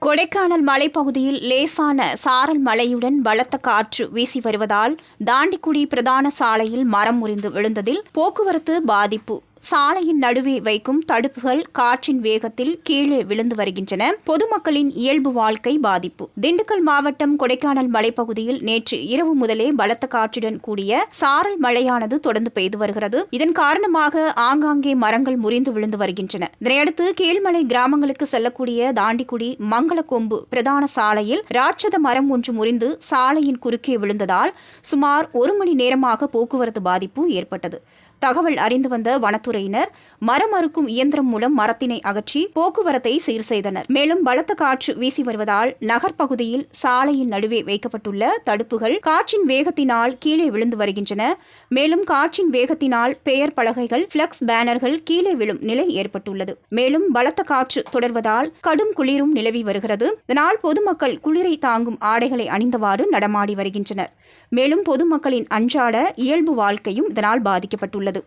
கொடைக்கானல் மலைப்பகுதியில் லேசான சாரல் மழையுடன் பலத்த காற்று வீசி வருவதால் தாண்டிக்குடி பிரதான சாலையில் மரம் முறிந்து விழுந்ததில் போக்குவரத்து பாதிப்பு. சாலையின் நடுவே வைக்கும் தடுப்புகள் காற்றின் வேகத்தில் கீழே விழுந்து வருகின்றன. பொதுமக்களின் இயல்பு வாழ்க்கை பாதிப்பு. திண்டுக்கல் மாவட்டம் கொடைக்கானல் மலைப்பகுதியில் நேற்று இரவு முதலே பலத்த காற்றுடன் கூடிய சாரல் மழையானது தொடர்ந்து பெய்து வருகிறது. இதன் காரணமாக ஆங்காங்கே மரங்கள் முறிந்து விழுந்து வருகின்றன. இதனையடுத்து கீழ்மலை கிராமங்களுக்கு செல்லக்கூடிய தாண்டிக்குடி மங்களக்கொம்பு பிரதான சாலையில் ராட்சத மரம் ஒன்று முறிந்து சாலையின் குறுக்கே விழுந்ததால் சுமார் 1 மணி நேரமாக போக்குவரத்து பாதிப்பு ஏற்பட்டது. தகவல் அறிந்து வந்த வனத்துறையினர் மரம் அறுக்கும் இயந்திரம் மூலம் மரத்தினை அகற்றி போக்குவரத்தை சீர் செய்தனர். மேலும் பலத்த காற்று வீசி வருவதால் நகர்ப்பகுதியில் சாலையின் நடுவே வைக்கப்பட்டுள்ள தடுப்புகள் காற்றின் வேகத்தினால் கீழே விழுந்து வருகின்றன. மேலும் காற்றின் வேகத்தினால் பெயர் பலகைகள், பிளக்ஸ் பேனர்கள் கீழே விழும் நிலை ஏற்பட்டுள்ளது. மேலும் பலத்த காற்று தொடர்வதால் கடும் குளிரும் நிலவி வருகிறது. இதனால் பொதுமக்கள் குளிரை தாங்கும் ஆடைகளை அணிந்தவாறு நடமாடி வருகின்றனர். மேலும் பொதுமக்களின் அன்றாட இயல்பு வாழ்க்கையும் இதனால் பாதிக்கப்பட்டுள்ளது.